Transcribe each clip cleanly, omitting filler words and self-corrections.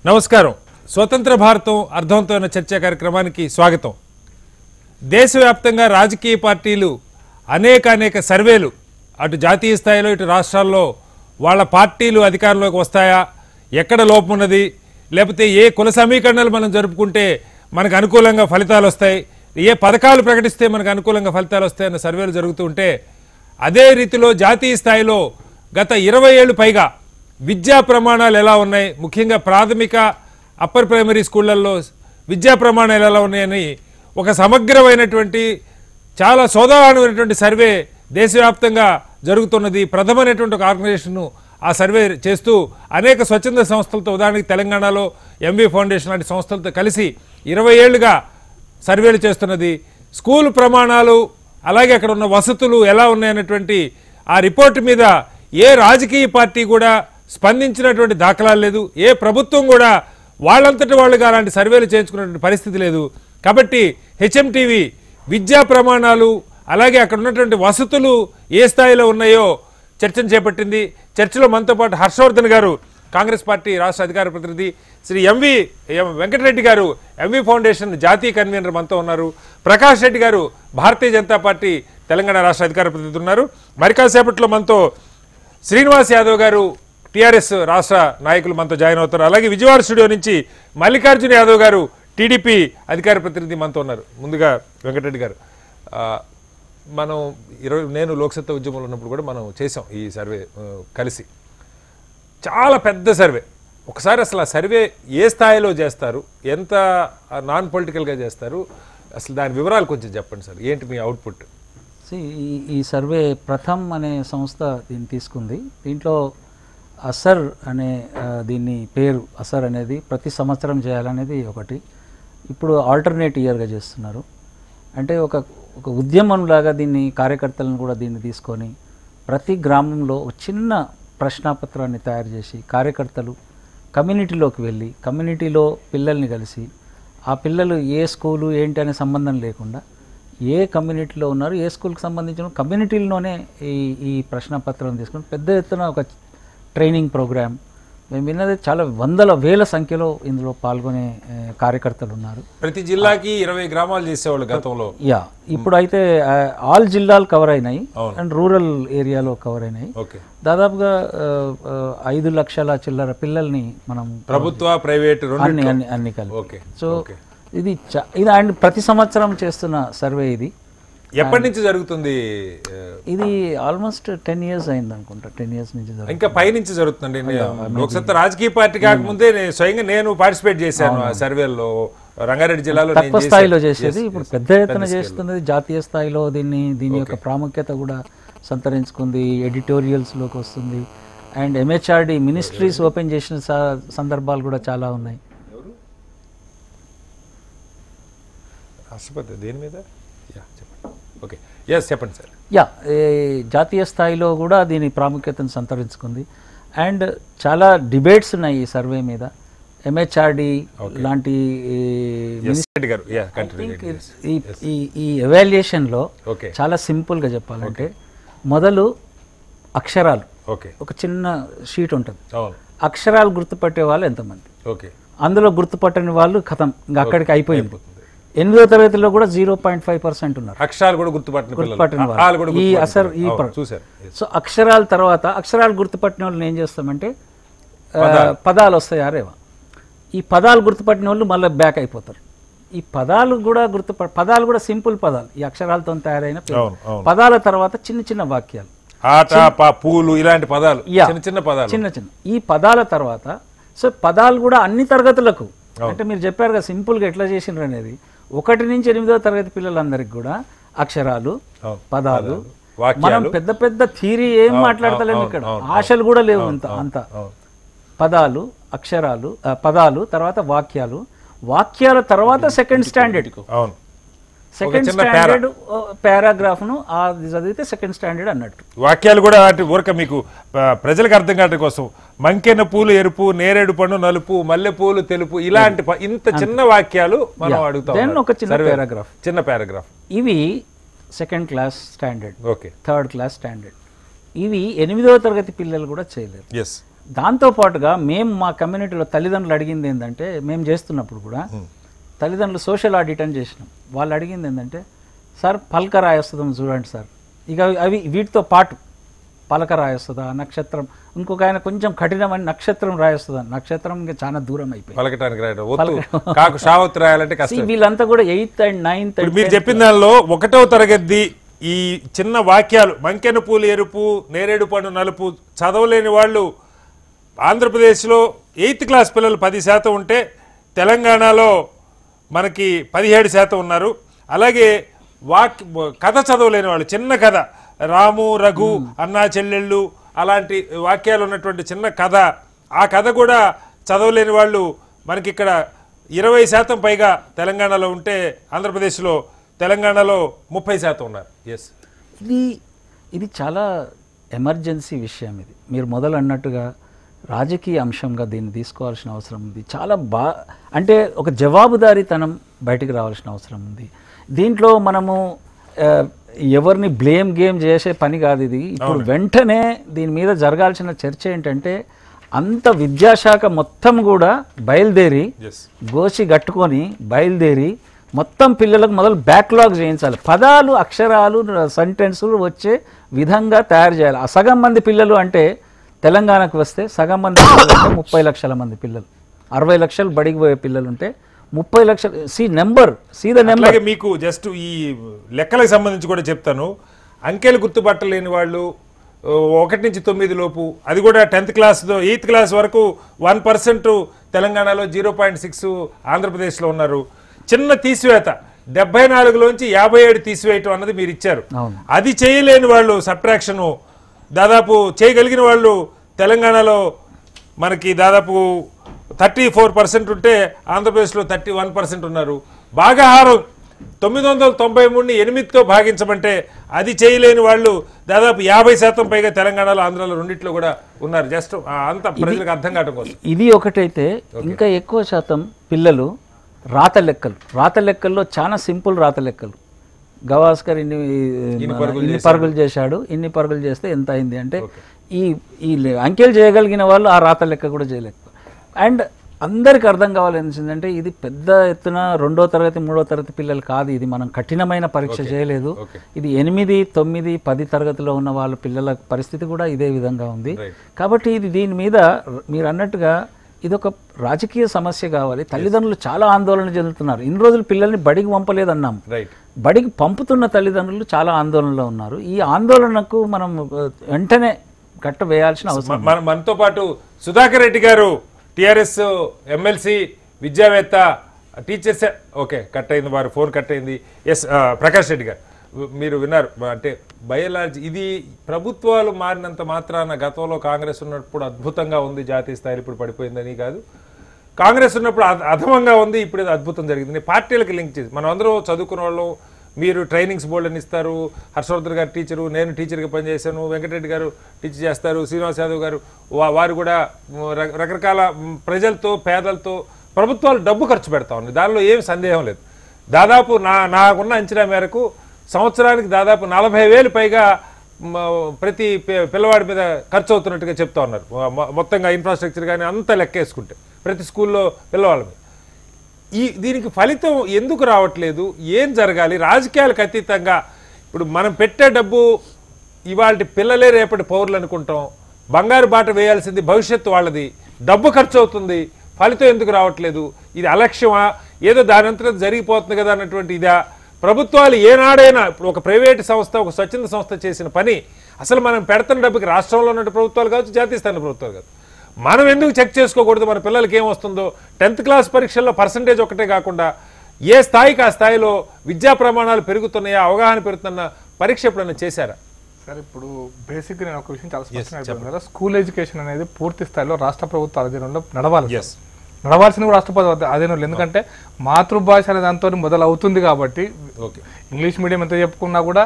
నమస్కారం. స్వతంత్ర భారతం అర్థవంతమైన చర్చా కార్యక్రమానికి స్వాగతం. దేశవ్యాప్తంగా రాజకీయ పార్టీలు అనేక సర్వేలు అటు జాతీయ స్థాయిలో ఇటు రాష్ట్రాల్లో వాళ్ళ పార్టీలు అధికారంలోకి వస్తాయా, ఎక్కడ లోపం ఉన్నది, లేకపోతే ఏ కుల సమీకరణలు మనం జరుపుకుంటే మనకు అనుకూలంగా ఫలితాలు వస్తాయి, ఏ పథకాలు ప్రకటిస్తే మనకు అనుకూలంగా ఫలితాలు వస్తాయన్న సర్వేలు జరుగుతూ ఉంటే, అదే రీతిలో జాతీయ స్థాయిలో గత 20 ఏళ్ళు పైగా విద్యా ప్రమాణాలు ఎలా ఉన్నాయి, ముఖ్యంగా ప్రాథమిక అప్పర్ ప్రైమరీ స్కూళ్లలో విద్యా ప్రమాణాలు ఎలా ఉన్నాయని ఒక సమగ్రమైనటువంటి చాలా సోదాహరణమైనటువంటి సర్వే దేశవ్యాప్తంగా జరుగుతున్నది. ప్రథమైనటువంటి ఒక ఆర్గనైజేషన్ను ఆ సర్వే చేస్తూ అనేక స్వచ్ఛంద సంస్థలతో, ఉదాహరణకి తెలంగాణలో ఎంవి ఫౌండేషన్ లాంటి సంస్థలతో కలిసి 20 ఏళ్లుగా సర్వేలు చేస్తున్నది. స్కూల్ ప్రమాణాలు అలాగే అక్కడ ఉన్న వసతులు ఎలా ఉన్నాయన్నటువంటి ఆ రిపోర్టు మీద ఏ రాజకీయ పార్టీ కూడా స్పందించినటువంటి దాఖలాలు లేదు. ఏ ప్రభుత్వం కూడా వాళ్ళంతటి వాళ్ళుగా అలాంటి సర్వేలు చేయించుకున్నటువంటి పరిస్థితి లేదు. కాబట్టి హెచ్ఎంటీవీ విద్యా ప్రమాణాలు అలాగే అక్కడ ఉన్నటువంటి వసతులు ఏ స్థాయిలో ఉన్నాయో చర్చను చేపట్టింది. చర్చలో మనతో పాటు హర్షవర్ధన్ గారు, కాంగ్రెస్ పార్టీ రాష్ట్ర అధికార ప్రతినిధి, శ్రీ వెంకటరెడ్డి గారు, ఎంవి ఫౌండేషన్ జాతీయ కన్వీనర్ మనతో ఉన్నారు, ప్రకాష్ రెడ్డి గారు, భారతీయ జనతా పార్టీ తెలంగాణ రాష్ట్ర అధికార ప్రతినిధి ఉన్నారు. మరి కాసేపట్లో మనతో శ్రీనివాస్ యాదవ్ గారు, టీఆర్ఎస్ రాష్ట్ర నాయకులు మనతో జాయిన్ అవుతారు. అలాగే విజయవాడ స్టూడియో నుంచి మల్లికార్జున యాదవ్ గారు, టీడీపీ అధికార ప్రతినిధి మనతో ఉన్నారు. ముందుగా వెంకటరెడ్డి గారు, నేను లోక్సత్తా ఉద్యమంలో ఉన్నప్పుడు కూడా మనం చేసాం ఈ సర్వే కలిసి. చాలా పెద్ద సర్వే. ఒకసారి అసలు ఆ సర్వే ఏ స్థాయిలో చేస్తారు, ఎంత నాన్ పొలిటికల్గా చేస్తారు, అసలు దాని వివరాలు కొంచెం చెప్పండి సార్. ఏంటి మీ అవుట్పుట్? ఈ సర్వే ప్రథమ్ అనే సంస్థ దీన్ని తీసుకుంది. దీంట్లో అసర్ అనే దీన్ని పేరు అసర్ అనేది ప్రతి సంవత్సరం చేయాలనేది ఒకటి. ఇప్పుడు ఆల్టర్నేట్ ఇయర్గా చేస్తున్నారు. అంటే ఒక ఉద్యమంలాగా దీన్ని కార్యకర్తలను కూడా దీన్ని తీసుకొని ప్రతి గ్రామంలో ఒక చిన్న ప్రశ్నాపత్రాన్ని తయారు చేసి కార్యకర్తలు కమ్యూనిటీలోకి వెళ్ళి కమ్యూనిటీలో పిల్లల్ని కలిసి ఆ పిల్లలు ఏ స్కూలు ఏంటి అనే సంబంధం లేకుండా ఏ కమ్యూనిటీలో ఉన్నారు, ఏ స్కూల్కి సంబంధించిన కమ్యూనిటీలోనే ఈ ప్రశ్నపత్రం తీసుకుని పెద్ద ఎత్తున ఒక ట్రైనింగ్ ప్రోగ్రామ్. మేము విన్నది చాలా వందల వేల సంఖ్యలో ఇందులో పాల్గొనే కార్యకర్తలు ఉన్నారు. ప్రతి జిల్లాకి 20 గ్రామాలు చేసేవాళ్ళు గతంలో. ఇప్పుడు అయితే ఆల్ జిల్లాలు కవర్ అయినాయి అండ్ రూరల్ ఏరియాలో కవర్ అయినాయి. దాదాపుగా 5 లక్షల చిల్లర పిల్లల్ని మనం ప్రభుత్వ ప్రైవేట్ అన్ని కలిపి. సో ఇది అండ్ ప్రతి సంవత్సరం చేస్తున్న సర్వే. ఇది ఎప్పటి నుంచి జరుగుతుంది? ఇది ఆల్మోస్ట్ 10 years అయింది అనుకుంటా. 10 years నుంచి ఇంకా పై నుంచి జరుగుతుందండి. లోక్సత్తా రాజకీయ పార్టీ కాకముందే స్వయంగా నేను పార్టిసిపేట్ చేశాను ఆ సర్వేలో. రంగారెడ్డి జిల్లాలో తక్కువ స్థాయిలో చేసేది, ఇప్పుడు పెద్ద ఎత్తున చేస్తున్నది. జాతీయ స్థాయిలో దీని యొక్క ప్రాముఖ్యత కూడా సంతరించుకుంది, ఎడిటోరియల్స్లోకి వస్తుంది. అండ్ ఎంహెచ్ఆర్డి మినిస్ట్రీస్ ఓపెన్ చేసిన సందర్భాలు కూడా చాలా ఉన్నాయి. రాష్ట్రపతి దేని మీద? ఓకే, చెప్పండి సార్. జాతీయ స్థాయిలో కూడా దీని ప్రాముఖ్యతను సంతరించుకుంది. అండ్ చాలా డిబేట్స్ ఉన్నాయి ఈ సర్వే మీద. ఎంహెచ్ఆర్డి లాంటి ఈ ఎవాల్యుయేషన్లో చాలా సింపుల్గా చెప్పాలంటే మొదలు అక్షరాలు, ఒక చిన్న షీట్ ఉంటుంది, అక్షరాలు గుర్తుపట్టే వాళ్ళు ఎంతమంది, అందులో గుర్తుపట్టని వాళ్ళు ఖతం, ఇంకా అక్కడికి అయిపోయింది. 8వ తరగతిలో కూడా 0.5% ఉన్నారు. అక్షరాలు కూడా గుర్తుపట్టిన సో అక్షరాల తర్వాత అక్షరాలు గుర్తుపట్టిన వాళ్ళని ఏం చేస్తామంటే పదాలు వస్తాయి రేవా. ఈ పదాలు గుర్తుపట్టిన వాళ్ళు మళ్ళీ బ్యాక్ అయిపోతారు. ఈ పదాలు కూడా సింపుల్ పదాలు, ఈ అక్షరాలతో తయారైన పదాల తర్వాత చిన్న చిన్న వాక్యాలు, పూలు, ఇలాంటి పదాలు, చిన్న చిన్న ఈ పదాల తర్వాత. సో పదాలు కూడా అన్ని తరగతులకు, అంటే మీరు చెప్పారు కదా సింపుల్గా ఎట్లా చేసినారు అనేది, 1 నుంచి 8వ తరగతి పిల్లలందరికీ కూడా అక్షరాలు, పదాలు. మనం పెద్ద థియరీ ఏం మాట్లాడతలేము ఇక్కడ, ఆశలు కూడా లేవు అంత. పదాలు, అక్షరాలు, పదాలు తర్వాత వాక్యాల తర్వాత సెకండ్ స్టాండర్డ్ పారాగ్రాఫ్ను చదివితే సెకండ్ స్టాండర్డ్ అన్నట్టు. వాక్యాలు కూడా ఊరక మీకు ప్రజలకు అర్థం కావడం కోసం మంకెన పూలు ఎరుపు, నేరేడు పండు నలుపు, మల్లె పూలు తెలుపు, ఇలాంటి ఇంత చిన్న వాక్యాలు మనం అడుగుతాం. ఒక చిన్న పారాగ్రాఫ్. ఇవి 2nd class standard, 3rd class standard. ఇవి 8వ తరగతి పిల్లలు కూడా చేయలేరు. దాంతోపాటుగా మేము మా కమ్యూనిటీలో తల్లిదండ్రులు అడిగింది ఏంటంటే, మేము చేస్తున్నప్పుడు కూడా తల్లిదండ్రులు సోషల్ ఆడిట్ అని చేసినాం. వాళ్ళు అడిగింది ఏంటంటే, సార్ పలక రాయొస్తుందని చూడండి సార్. ఇక అవి వీటితో పాటు పలక రాయొస్తుందా, నక్షత్రం, ఇంకొక ఆయన కొంచెం కఠినమైన నక్షత్రం రాయొస్తుందా, నక్షత్రం ఇంకా చాలా దూరం అయిపోయింది. పలకటానికి రాయడం కాకు షావత్ రాయాలంటే కష్టం. వీళ్ళంతా కూడా 8th and 9th. మీరు చెప్పిన దానిలో 1వ తరగతి ఈ చిన్న వాక్యాలు మంకెన పూలు ఎరుపు, నేరేడు పండు నలుపు చదవలేని వాళ్ళు ఆంధ్రప్రదేశ్లో 8th క్లాస్ పిల్లలు 10% ఉంటే తెలంగాణలో మనకి 17% ఉన్నారు. అలాగే కథ చదవలేని వాళ్ళు, చిన్న కథ, రాము రఘు అన్నా చెల్లెళ్ళు అలాంటి వాక్యాలు ఉన్నటువంటి చిన్న కథ, ఆ కథ కూడా చదవలేని వాళ్ళు మనకి ఇక్కడ 20% పైగా తెలంగాణలో ఉంటే ఆంధ్రప్రదేశ్లో తెలంగాణలో 30% ఉన్నారు. ఎస్, ఇది చాలా ఎమర్జెన్సీ విషయం. ఇది మీరు మొదలు అన్నట్టుగా రాజకీయ అంశంగా దీన్ని తీసుకోవాల్సిన అవసరం ఉంది. చాలా అంటే ఒక జవాబుదారీతనం బయటికి రావాల్సిన అవసరం ఉంది. దీంట్లో మనము ఎవరిని బ్లేమ్ చేసే పని కాదు ఇది. ఇప్పుడు వెంటనే దీని మీద జరగాల్సిన చర్చ ఏంటంటే, అంత విద్యాశాఖ మొత్తం కూడా బయలుదేరి గోసి కట్టుకొని బయలుదేరి మొత్తం పిల్లలకు మొదలు బ్యాక్లాగ్ చేయించాలి. పదాలు, అక్షరాలు, సెంటెన్సులు వచ్చే విధంగా తయారు చేయాలి. ఆ సగం మంది పిల్లలు అంటే తెలంగాణకు వస్తే సగం మంది పిల్లలు అంటే 30 లక్షల మంది పిల్లలు, 60 లక్షలు బడికి పోయే పిల్లలు ఉంటే 30 లక్షలు. See the number. మీకు జస్ట్ ఈ లెక్కలకు సంబంధించి కూడా చెప్తాను. అంకెలు గుర్తుపట్టలేని వాళ్ళు 1 నుంచి 9 లోపు, అది కూడా 10th క్లాస్ 8th క్లాస్ వరకు 1% తెలంగాణలో, 0.6 ఆంధ్రప్రదేశ్లో ఉన్నారు. చిన్న తీసివేత 74లోంచి 57 తీసివేయటం అన్నది మీరు ఇచ్చారు. అది చేయలేని వాళ్ళు సబ్ట్రాక్షన్ దాదాపు చేయగలిగిన వాళ్ళు తెలంగాణలో మనకి దాదాపు 34% ఉంటే ఆంధ్రప్రదేశ్లో 31% ఉన్నారు. భాగాహారం 993ని 8తో భాగించమంటే అది చేయలేని వాళ్ళు దాదాపు 50% పైగా తెలంగాణలో, ఆంధ్రాలో రెండిట్లో కూడా ఉన్నారు. జస్ట్ అంత ప్రజలకు అర్థం కావడం కోసం. ఇది ఒకటైతే ఇంకా ఎక్కువ శాతం పిల్లలు రాత లెక్కల్లో చాలా సింపుల్ రాత లెక్కలు. గవాస్కర్ ఇన్ని పరుగులు చేశాడు, ఇన్ని పరుగులు చేస్తే ఎంత అయింది అంటే ఈ అంకెలు చేయగలిగిన వాళ్ళు ఆ రాత లెక్క కూడా చేయలేక. అండ్ అందరికి అర్థం కావాల్సిందంటే ఇది పెద్ద ఎత్తున 2వ తరగతి 3వ తరగతి పిల్లలు కాదు. ఇది మనం కఠినమైన పరీక్ష చేయలేదు. ఇది 8, 9, 10 తరగతిలో ఉన్న వాళ్ళ పిల్లల పరిస్థితి కూడా ఇదే విధంగా ఉంది. కాబట్టి ఇది దీని మీద మీరు అన్నట్టుగా ఇదొక రాజకీయ సమస్య కావాలి. తల్లిదండ్రులు చాలా ఆందోళన చెందుతున్నారు. ఇన్ని రోజులు పిల్లల్ని బడికి పంపలేదన్నాం, బడికి పంపుతున్న తల్లిదండ్రులు చాలా ఆందోళనలో ఉన్నారు. ఈ ఆందోళనకు మనం వెంటనే కట్ట వేయాల్సిన అవసరం. మనతో పాటు సుధాకర్ రెడ్డి గారు, టిఆర్ఎస్ ఎమ్మెల్సీ, విద్యావేత్త, టీచర్స్. ఓకే, కట్ అయింది, వారు ఫోన్ కట్ అయింది. ఎస్, ప్రకాష్ రెడ్డి గారు, మీరు విన్నారు. అంటే బయలార్జీ ఇది ప్రభుత్వాలు మారినంత మాత్రాన గతంలో కాంగ్రెస్ ఉన్నప్పుడు అద్భుతంగా ఉంది, జాతీయ స్థాయిలో ఇప్పుడు పడిపోయిందని కాదు. కాంగ్రెస్ ఉన్నప్పుడు అధమంగా ఉంది, ఇప్పుడు అద్భుతం జరిగింది. పార్టీలకు లింక్ చేసి మనం అందరూ చదువుకున్న వాళ్ళు, మీరు ట్రైనింగ్స్ బోర్డు అని ఇస్తారు, హర్షవర్ధన్ గారు టీచరు, నేను టీచర్గా పనిచేశాను, వెంకటరెడ్డి గారు టీచర్ చేస్తారు, శ్రీనివాస్ యాదవ్ గారు, వారు కూడా రకరకాల ప్రజలతో, పేదలతో ప్రభుత్వాలు డబ్బు ఖర్చు పెడతా ఉన్నాయి. దానిలో ఏం సందేహం లేదు. దాదాపు నాకున్న అంచనా మేరకు సంవత్సరానికి దాదాపు 40,000 పైగా ప్రతి పిల్లవాడి మీద ఖర్చు అవుతున్నట్టుగా చెప్తా ఉన్నారు. మొత్తంగా ఇన్ఫ్రాస్ట్రక్చర్ కానీ అంతా లెక్కేసుకుంటే ప్రతి స్కూల్లో పిల్లవాళ్ళ మీద. దీనికి ఫలితం ఎందుకు రావట్లేదు? ఏం జరగాలి? రాజకీయాలకు అతీతంగా ఇప్పుడు మనం పెట్టే డబ్బు ఇవాళ పిల్లలే రేపటి పౌరులు అనుకుంటాం. బంగారు బాట వేయాల్సింది భవిష్యత్తు వాళ్ళది. డబ్బు ఖర్చు అవుతుంది, ఫలితం ఎందుకు రావట్లేదు? ఇది అలక్ష్యమా, ఏదో దానంతరం జరిగిపోతుంది కదా అన్నటువంటి ఇదా? ప్రభుత్వాలు ఏనాడైనా ఇప్పుడు ఒక ప్రైవేటు సంస్థ, ఒక స్వచ్ఛంద సంస్థ చేసిన పని అసలు మనం పెడుతున్న డబ్బుకి రాష్ట్రంలో ఉన్న ప్రభుత్వాలు కావచ్చు, జాతీయ స్థాయి ప్రభుత్వాలు కాదు, మనం ఎందుకు చెక్ చేసుకోకూడదు? మన పిల్లలకి ఏమొస్తుందో 10th క్లాస్ పరీక్షల్లో పర్సంటేజ్ ఒకటే కాకుండా ఏ స్థాయికి ఆ స్థాయిలో విద్యా ప్రమాణాలు పెరుగుతున్నాయా, అవగాహన పెరుగుతున్న పరీక్ష ఎప్పుడైనా చేశారా? సార్, ఇప్పుడు బేసిక్గా నేను ఒక విషయం చాలా స్పష్టంగా అయిపోయింది కదా, స్కూల్ ఎడ్యుకేషన్ అనేది పూర్తి స్థాయిలో రాష్ట్ర ప్రభుత్వ ఆధీనంలో నడవాల్సింది కూడా రాష్ట్ర ప్రభుత్వ ఆధీనంలో. ఎందుకంటే మాతృభాష అనే దాంతో మొదలవుతుంది కాబట్టి. ఇంగ్లీష్ మీడియం ఎంత చెప్పుకున్నా కూడా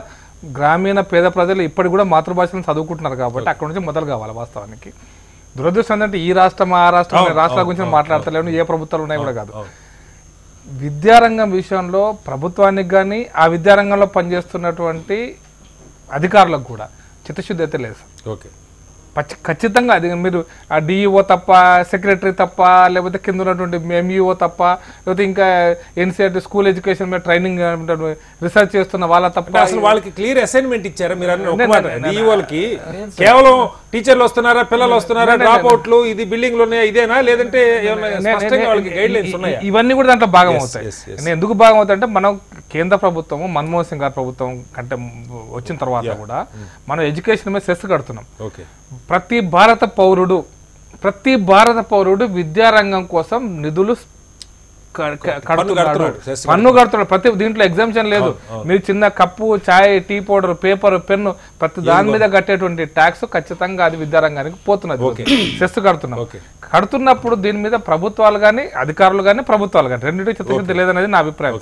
గ్రామీణ పేద ప్రజలు ఇప్పటికి కూడా మాతృభాషను చదువుకుంటున్నారు కాబట్టి అక్కడ నుంచి మొదలు కావాలి. వాస్తవానికి దురదృష్టం ఏంటంటే ఈ రాష్ట్రం ఆ రాష్ట్రం రాష్ట్రాల గురించి మాట్లాడతలేను, ఏ ప్రభుత్వాలు ఉన్నాయి కూడా కాదు. విద్యారంగం విషయంలో ప్రభుత్వానికి కానీ ఆ విద్యారంగంలో పనిచేస్తున్నటువంటి అధికారులకు కూడా చిత్తశుద్ధి అయితే లేదు. ఓకే, ఖచ్చితంగా అది మీరు ఆ డిఈఓ తప్ప, సెక్రటరీ తప్ప, లేకపోతే కింద ఉన్నటువంటి ఎంఈఓ తప్ప, లేకపోతే ఇంకా ఎన్సీఆర్టీ స్కూల్ ఎడ్యుకేషన్ మీద ట్రైనింగ్ రీసెర్చ్ చేస్తున్న వాళ్ళ తప్ప. అసలు వాళ్ళకి క్లియర్ అసైన్మెంట్ ఇచ్చారా మీరు అన్న ఒక మాట? డిఈఓలకి కేవలం టీచర్లు వస్తున్నారా, పిల్లలు వస్తున్నారా, డ్రాప్ అవుట్లు, ఇది బిల్డింగ్లు ఉన్నాయా, ఇదేనా, లేదంటే వాళ్ళకి గైడ్ లైన్స్ ఉన్నాయా? ఇవన్నీ కూడా దాంట్లో భాగం అవుతాయి. ఎందుకు భాగం అవుతాయి అంటే మనం కేంద్ర ప్రభుత్వం, మన్మోహన్ సింగ్ గారి ప్రభుత్వం కంటే వచ్చిన తర్వాత కూడా మనం ఎడ్యుకేషన్ మీద సెస్ కడుతున్నాం. ప్రతి భారత పౌరుడు విద్యారంగం కోసం నిధులు పన్ను కడుతున్నాడు. ప్రతి దీంట్లో ఎగ్జామ్షన్ లేదు. మీరు చిన్న కప్పు, చాయ్, టీ పౌడర్, పేపర్, పెన్ను, ప్రతి దాని మీద కట్టేటువంటి ట్యాక్స్ ఖచ్చితంగా అది విద్యారంగానికి పోతున్నది. సెస్ కడుతున్నప్పుడు దీని మీద ప్రభుత్వాలు కానీ, అధికారులు కానీ, ప్రభుత్వాలు కానీ రెండింటి చిత్తశుద్ధి లేదనేది నా అభిప్రాయం.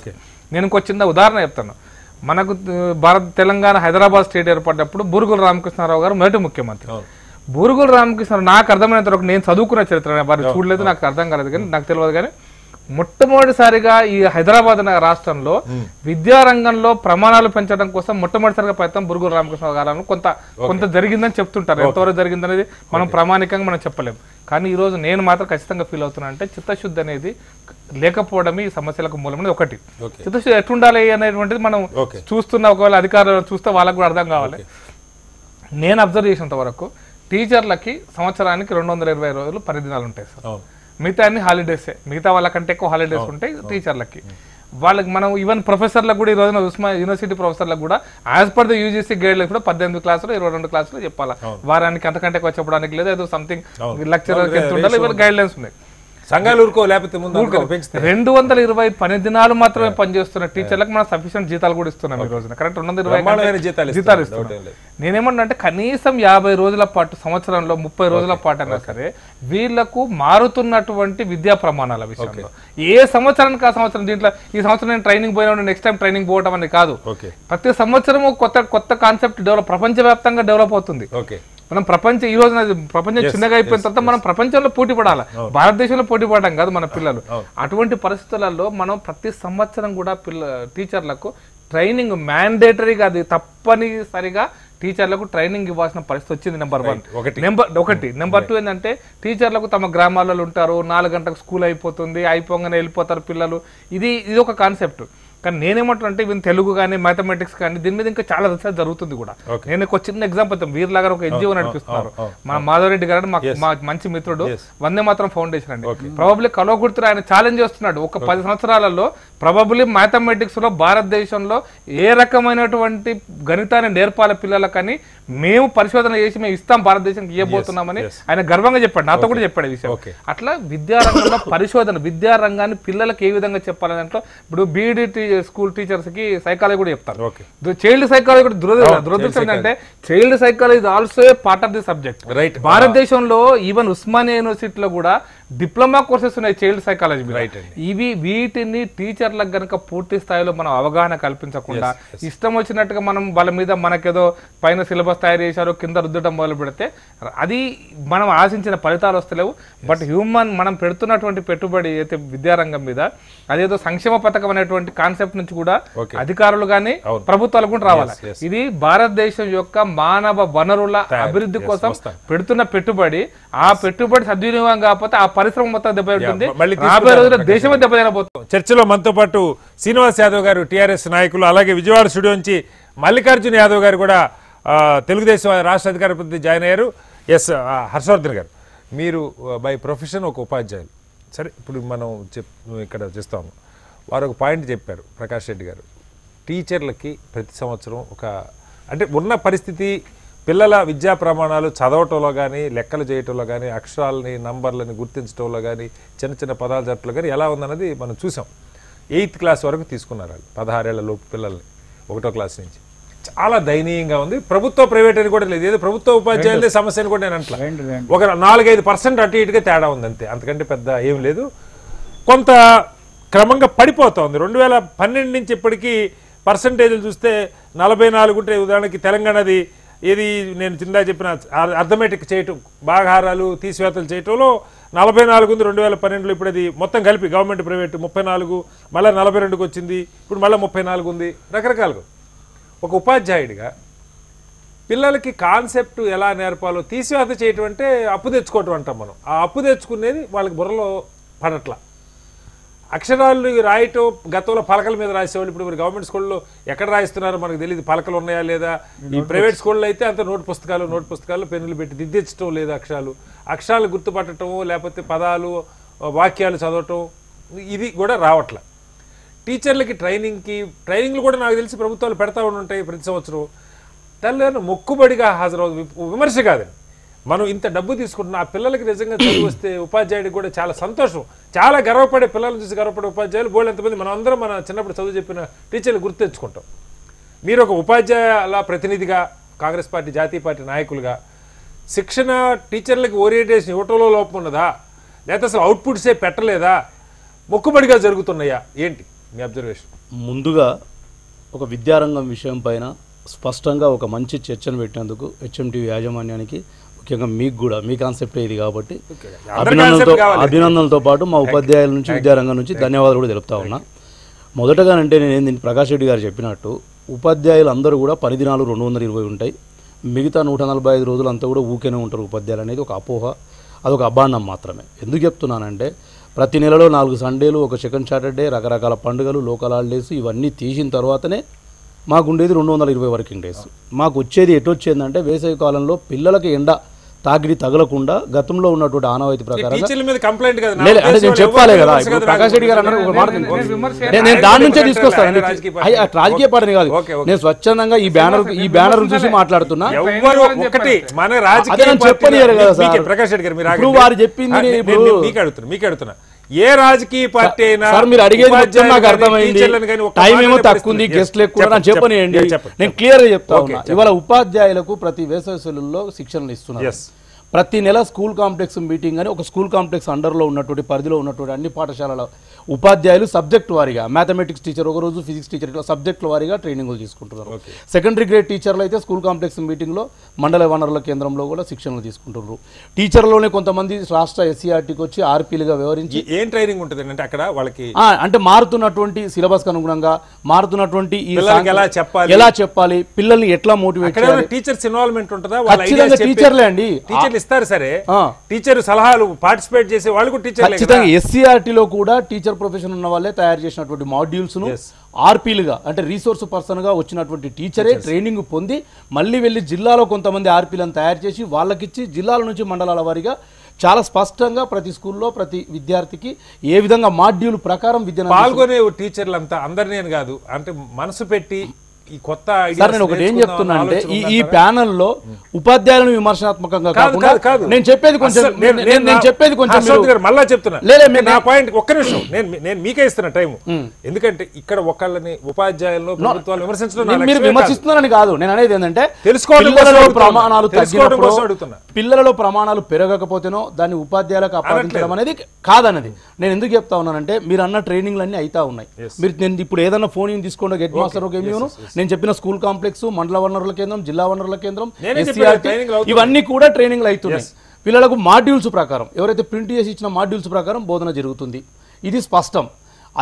నేను ఇంకో చిన్న ఉదాహరణ చెప్తాను. మనకు తెలంగాణ హైదరాబాద్ స్టేట్ ఏర్పడినప్పుడు బూరుగుల రామకృష్ణారావు గారు మొదటి ముఖ్యమంత్రి. బూరుగుల రామకృష్ణారావు నాకు అర్థమైనంత వరకు, నేను చదువుకున్న చరిత్ర వారిని చూడలేదు, నాకు అర్థం కాలేదు, కానీ నాకు తెలియదు. కానీ మొట్టమొదటిసారిగా ఈ హైదరాబాద్ రాష్ట్రంలో విద్యారంగంలో ప్రమాణాలు పెంచడం కోసం మొట్టమొదటిసారిగా ప్రయత్నం బూరుగుల రామకృష్ణరావు గారు కొంత జరిగిందని చెప్తుంటారు. ఎంతవరకు జరిగిందనేది మనం ప్రామాణికంగా మనం చెప్పలేము. కానీ ఈ రోజు నేను మాత్రం ఖచ్చితంగా ఫీల్ అవుతున్నా అంటే చిత్తశుద్ధి అనేది లేకపోవడమే ఈ సమస్యలకు మూలమనేది ఒకటి. చిత్తశుద్ధి ఎట్లుండాలి అనేటువంటిది మనం చూస్తున్న, ఒకవేళ అధికారులు చూస్తే వాళ్ళకు కూడా అర్థం కావాలి. నేను అబ్జర్వ్ చేసినంత వరకు టీచర్లకి సంవత్సరానికి 220 రోజులు పరిదినాలు ఉంటాయి సార్. మిగతా అన్ని హాలిడేసే. మిగతా వాళ్ళకంటే ఎక్కువ హాలిడేస్ ఉంటాయి టీచర్లకి. వాళ్ళకి మనం ఈవెన్ ప్రొఫెసర్లకు కూడా ఈ రోజున ఉస్మానియా యూనివర్సిటీ ప్రొఫెసర్లకు కూడా as per the UGC guide lines కూడా 18 క్లాసులు 22 క్లాసులు చెప్పాలా. వారానికి అంతకంటే ఎక్కువ చెప్పడానికి లేదు. ఏదో సంథింగ్ లెక్చరర్కి ఎంత ఉండాలి, ఇవన్నీ గైడ్ లైన్స్ ఉన్నాయి. సంఘాలు ఊరుకో, లేకపోతే 220 పని దినాలు మాత్రమే పనిచేస్తున్న టీచర్లకు మనం సఫిషియెంట్ జీతాలు కూడా ఇస్తున్నాం ఈ రోజున. కరెక్ట్ 220 జీతాలు ఇస్తున్నాం. నేనేమన్నా అంటే కనీసం 50 రోజుల పాటు, సంవత్సరంలో 30 రోజుల పాటు అయినా సరే వీళ్లకు మారుతున్నటువంటి విద్యా ప్రమాణాల విషయంలో ఏ సంవత్సరానికి ఆ సంవత్సరం, దీంట్లో ఈ సంవత్సరం నేను ట్రైనింగ్ పోయినా నెక్స్ట్ టైం ట్రైనింగ్ పోవడం అనేది కాదు. ప్రతి సంవత్సరము కొత్త కాన్సెప్ట్ డెవలప్, ప్రపంచవ్యాప్తంగా డెవలప్ అవుతుంది. మనం ఈ రోజున ప్రపంచం చిన్నగా అయిపోయిన తర్వాత మనం ప్రపంచంలో పోటీ పడాలి, భారతదేశంలో పోటీ పడడం కాదు మన పిల్లలు. అటువంటి పరిస్థితులలో మనం ప్రతి సంవత్సరం కూడా టీచర్లకు ట్రైనింగ్ మ్యాండేటరీగా, అది తప్పనిసరిగా టీచర్లకు ట్రైనింగ్ ఇవ్వాల్సిన పరిస్థితి వచ్చింది. నెంబర్ 1. నెంబర్ 2 ఏంటంటే టీచర్లకు తమ గ్రామాలలో ఉంటారు, 4 గంటలకు స్కూల్ అయిపోతుంది, అయిపోగానే వెళ్ళిపోతారు పిల్లలు. ఇది ఒక కాన్సెప్ట్. కానీ నేనేమంటున్నా అంటే ఈవెన్ తెలుగు కానీ, మ్యాథమెటిక్స్ కానీ, దీని మీద ఇంకా చాలా రీసెర్చ్ జరుగుతుంది కూడా. నేను ఒక చిన్న ఎగ్జాంపుల్ చెప్తాను. వీర్లా గారు ఒక ఎన్జిఓ నడిపిస్తున్నారు. మన మాధవరెడ్డి గారు మా మంచి మిత్రుడు, వందే మాత్రం ఫౌండేషన్ అండి. ప్రాబబ్లీ కలవకుర్తిలో ఆయన ఛాలెంజ్ చేస్తున్నాడు. ఒక 10 సంవత్సరాలలో ప్రాబబ్లీ మ్యాథమెటిక్స్ లో భారతదేశంలో ఏ రకమైనటువంటి గణితాన్ని నేర్పాలి పిల్లలకని మేము పరిశోధన చేసి మేము ఇస్తాం, భారతదేశానికి ఇవ్వబోతున్నామని ఆయన గర్వంగా చెప్పాడు. నాతో కూడా చెప్పాడు ఈ విషయం. అట్లా విద్యారంగంలో పరిశోధన, విద్యారంగాన్ని పిల్లలకు ఏ విధంగా చెప్పాలి దాంట్లో ఇప్పుడు బీఈడీ స్కూల్ టీచర్స్ కి సైకాలజీ కూడా చెప్తారు. చైల్డ్ సైకాలజీ కూడా దురదృష్టం ఏంటంటే child psychology is also a part of the subject. భారతదేశంలో ఈవెన్ ఉస్మానియా యూనివర్సిటీలో కూడా డిప్లొమా కోర్సెస్ ఉన్నాయి చైల్డ్ సైకాలజీ. వీటిని టీచర్లకు గనక పూర్తి స్థాయిలో మనం అవగాహన కల్పించకుండా ఇష్టం వచ్చినట్టుగా మనం వాళ్ళ మీద మనకేదో పైన సిలబస్ తయారు చేశారు, కింద రుద్దడం మొదలు పెడితే అది మనం ఆశించిన ఫలితాలు వస్తలేవు. బట్ మనం పెడుతున్నటువంటి పెట్టుబడి అయితే విద్యారంగం మీద అదేదో సంక్షేమ పథకం అనేటువంటి కాన్సెప్ట్ నుంచి కూడా అధికారులు కానీ ప్రభుత్వాలు కూడా రావాలి. ఇది భారతదేశం యొక్క మానవ వనరుల అభివృద్ధి కోసం పెడుతున్న పెట్టుబడి. ఆ పెట్టుబడి సద్వినియోగం కాకపోతే ఆ పరిశ్రమ మొత్తం దెబ్బతింటుంది, రాబోయే రోజుల్లో దేశమే దెబ్బతినబోతుంది. చర్చలో మనతో పాటు శ్రీనివాస్ యాదవ్ గారు, టీఆర్ఎస్ నాయకులు, అలాగే విజయవాడ స్టూడియో నుంచి మల్లికార్జున యాదవ్ గారు కూడా తెలుగుదేశం రాష్ట్ర అధికార ప్రతినిధి జాయిన్ అయ్యారు. హర్షవర్ధన్ గారు, మీరు బై ప్రొఫెషన్ ఒక ఉపాధ్యాయులు. సరే, ఇప్పుడు మనం ఇక్కడ చేస్తాము. వారు ఒక పాయింట్ చెప్పారు, ప్రకాష్ రెడ్డి గారు. టీచర్లకి ప్రతి సంవత్సరం అంటే ఉన్న పరిస్థితి, పిల్లల విద్యా ప్రమాణాలు చదవటంలో కానీ, లెక్కలు చేయటంలో కానీ, అక్షరాలని, నంబర్లని గుర్తించడంలో కానీ, చిన్న చిన్న పదాలు జట్టలో కానీ ఎలా ఉందన్నది మనం చూసాం. 8th క్లాస్ వరకు తీసుకున్నారు వాళ్ళు, 16 ఏళ్ల లోపు పిల్లల్ని 1వ క్లాస్ నుంచి. చాలా దయనీయంగా ఉంది. ప్రభుత్వ ప్రైవేట్ అని కూడా లేదు, ఏదో ప్రభుత్వ ఉపాధ్యాయులే సమస్యను కూడా నేను అంటలా. ఒక 4-5% అటు ఇటుగా తేడా ఉంది అంతే, అంతకంటే పెద్ద ఏం లేదు. కొంత క్రమంగా పడిపోతుంది. 2012 నుంచి ఇప్పటికీ పర్సంటేజ్లు చూస్తే 44 ఉంటే, ఉదాహరణకి తెలంగాణది ఏది నేను చిందా చెప్పిన అర్థమెటిక్ చేయటం, భాగాహారాలు తీసివేతలు చేయటంలో 44 ఉంది 2012లో. ఇప్పుడు అది మొత్తం కలిపి గవర్నమెంట్ ప్రైవేట్ 34, మళ్ళీ 42కి వచ్చింది, ఇప్పుడు మళ్ళీ 34 ఉంది. రకరకాలుగా ఒక ఉపాధ్యాయుడిగా పిల్లలకి కాన్సెప్ట్ ఎలా నేర్పాలో తీసివేత చేయటం అంటే అప్పు తెచ్చుకోవటం అంటాం మనం. ఆ అప్పు తెచ్చుకునేది వాళ్ళకి బుర్రలో పడట్ల. అక్షరాలు రాయటం గతంలో పలకల మీద రాసేవాళ్ళు, ఇప్పుడు మరి గవర్నమెంట్ స్కూల్లో ఎక్కడ రాయిస్తున్నారో మనకు తెలియదు, పలకలు ఉన్నాయా లేదా. ఈ ప్రైవేట్ స్కూల్లో అయితే అంత నోట్ పుస్తకాలు పెన్నులు పెట్టి దిద్దించడం లేదు. అక్షరాలు గుర్తుపట్టడం, లేకపోతే పదాలు వాక్యాలు చదవటం, ఇది కూడా రావట్ల. టీచర్లకి ట్రైనింగ్లు కూడా నాకు తెలిసి ప్రభుత్వాలు పెడతా ఉంటాయి ప్రతి సంవత్సరం. తల్లిదండ్రులు మొక్కుబడిగా హాజరవు, విమర్శ కాదండి. మనం ఇంత డబ్బు తీసుకుంటున్నాం, ఆ పిల్లలకి నిజంగా చదువు వస్తే ఉపాధ్యాయుడికి కూడా చాలా సంతోషం, చాలా గర్వపడే, పిల్లలను చూసి గర్వపడే ఉపాధ్యాయులు బోళ్ళు ఎంతమంది మనం అందరం మన చిన్నప్పుడు చదువు చెప్పిన టీచర్లు గుర్తు తెచ్చుకుంటాం. మీరు ఒక ఉపాధ్యాయుల ప్రతినిధిగా, కాంగ్రెస్ పార్టీ జాతీయ పార్టీ నాయకులుగా శిక్షణ టీచర్లకి ఓరియంటేషన్ ఇవ్వటంలో లోపం ఉన్నదా, లేకపోతే అసలు అవుట్పుట్సే పెట్టలేదా, మొక్కుబడిగా జరుగుతున్నాయా, ఏంటి మీ అబ్జర్వేషన్? ముందుగా ఒక విద్యారంగం విషయం పైన స్పష్టంగా ఒక మంచి చర్చను పెట్టినందుకు హెచ్ఎంటీవీ యాజమాన్యానికి, ముఖ్యంగా మీకు కూడా, మీ కాన్సెప్ట్ ఇది కాబట్టి అభినందనలతో పాటు మా ఉపాధ్యాయుల నుంచి, విద్యారంగం నుంచి ధన్యవాదాలు కూడా తెలుపుతా ఉన్నా. మొదటగానంటే నేను ప్రకాష్ రెడ్డి గారు చెప్పినట్టు ఉపాధ్యాయులు అందరూ కూడా పని దినాలు 220 ఉంటాయి, మిగతా 145 రోజులు అంతా కూడా ఊకేనే ఉంటారు ఉపాధ్యాయులు అనేది ఒక అపోహ, అదొక అభాండం మాత్రమే. ఎందుకు చెప్తున్నానంటే ప్రతి నెలలో 4 సండేలు, ఒక సెకండ్ సాటర్డే, రకరకాల పండుగలు, లోకల్ హాలిడేస్ ఇవన్నీ తీసిన తర్వాతనే మాకు ఉండేది 220 వర్కింగ్ డేస్. మాకు వచ్చేది ఎటొచ్చేందంటే వేసవి కాలంలో పిల్లలకి ఎండ తాకిడి తగలకుండా గతంలో ఉన్నటువంటి ఆనవాయితీ ప్రకారం అంటే నేను చెప్పాలి కదా. ఇప్పుడు ప్రకాష్ రెడ్డి గారు అన్నారు ఒక మాట, నేను దాని నుంచే తీసుకొస్తాను, రాజకీయ పార్టీని కాదు, నేను స్వచ్ఛందంగా ఈ బ్యానర్ చూసి మాట్లాడుతున్నా. చెప్పనియారు కదా సార్, ప్రకాష్ రెడ్డి గారు ఇప్పుడు వారు చెప్పింది మీకు అడుగుతున్నా, ఏ రాజకీయ పార్టీ అయినా సార్ మీరు అడిగేది నాకు అర్థమైంది, టైం ఏమో తక్కువ ఉంది, గెస్ట్లు ఎక్కువ, నాకు చెప్పనియండి, నేను క్లియర్ గా చెప్తా ఉన్నా. ఇవాళ ఉపాధ్యాయులకు ప్రతి వేసవి సెలవుల్లో శిక్షణలు ఇస్తున్నారు. ప్రతి నెల స్కూల్ కాంప్లెక్స్ మీటింగ్ అని ఒక స్కూల్ కాంప్లెక్స్ అండర్లో ఉన్నటువంటి పరిధిలో ఉన్నటువంటి అన్ని పాఠశాలల ఉపాధ్యాయులు సబ్జెక్ట్ వారీగా, మ్యాథమెటిక్స్ టీచర్ ఒకరోజు, ఫిజిక్స్ టీచర్ ఇట్లా సబ్జెక్టుల వారీగా ట్రైనింగ్లు తీసుకుంటున్నారు. సెకండరీ గ్రేడ్ టీచర్లు అయితే స్కూల్ కాంప్లెక్స్ మీటింగ్లో మండల వనరుల కేంద్రంలో కూడా శిక్షణలు తీసుకుంటున్నారు. టీచర్లోనే కొంతమంది రాష్ట్ర ఎస్సీఆర్టీకి వచ్చి ఆర్పీలుగా వ్యవహరించి ఏం ట్రైనింగ్ ఉంటుంది అంటే అక్కడ వాళ్ళకి అంటే మారుతున్నటువంటి సిలబస్ అనుగుణంగా మారుతున్నటువంటి ఎలా చెప్పాలి, పిల్లల్ని ఎట్లా మోటివేట్ చేయాలి, టీచర్స్ ఇన్వాల్వ్మెంట్ ఉంటుందా? ఖచ్చితంగా టీచర్లే అండి, టీచర్లు ఇస్తారు సరే, టీచర్ సలహాలు పార్టిసిపేట్ చేసే వాళ్ళు కూడా టీచర్. ఖచ్చితంగా ఎస్సీఆర్టీలో కూడా టీచర్ ప్రొఫెషన్ ఉన్న వాళ్ళే తయారు చేసినటువంటి మాడ్యూల్స్ ను ఆర్పీలుగా అంటే రీసోర్స్ పర్సన్ గా వచ్చినటువంటి టీచరే ట్రైనింగ్ పొంది మళ్ళీ వెళ్ళి జిల్లాలో కొంతమంది ఆర్పీలను తయారు చేసి వాళ్ళకిచ్చి జిల్లాల నుంచి మండలాల వారీగా చాలా స్పష్టంగా ప్రతి స్కూల్లో ప్రతి విద్యార్థికి ఏ విధంగా మాడ్యూల్ ప్రకారం విద్య పాల్గొనే టీచర్లు అంతా అందరినీ కాదు, అంటే మనసు పెట్టి ఈ కొత్త సార్ నేను ఒకటి ఏం చెప్తున్నా అంటే ఈ ప్యానెల్లో ఉపాధ్యాయులను విమర్శనాత్మకంగా కాకుండా నేను చెప్పేది కొంచెం మళ్ళా చెప్తున్నా, నా పాయింట్ ఒక్క నిమిషం, నేను మీకే ఇస్తున్నా టైం. ఎందుకంటే ఇక్కడ ఒకళ్ళని ఉపాధ్యాయులను ప్రభుత్వాలు విమర్శించడం మీరు విమర్శిస్తున్నారని కాదు, నేను అనేది ఏంటంటే పిల్లలలో ప్రమాణాలు పెరగకపోతేనో దాన్ని ఉపాధ్యాయులకు అపాదించడం అనేది కాదన్నది. నేను ఎందుకు చెప్తా ఉన్నానంటే మీరు అన్న ట్రైనింగ్లు అన్ని అయితా ఉన్నాయి. మీరు నేను ఇప్పుడు ఏదన్నా ఫోన్ తీసుకోండి, హెడ్ మాస్టర్ ఒక ఏమీ నేను చెప్పిన స్కూల్ కాంప్లెక్స్, మండల వనరుల కేంద్రం, జిల్లా వనరుల కేంద్రం, ఇవన్నీ కూడా ట్రైనింగ్లు అవుతున్నాయి. పిల్లలకు మాడ్యూల్స్ ప్రకారం ఎవరైతే ప్రింట్ చేసి ఇచ్చిన మాడ్యూల్స్ ప్రకారం బోధన జరుగుతుంది, ఇది స్పష్టం.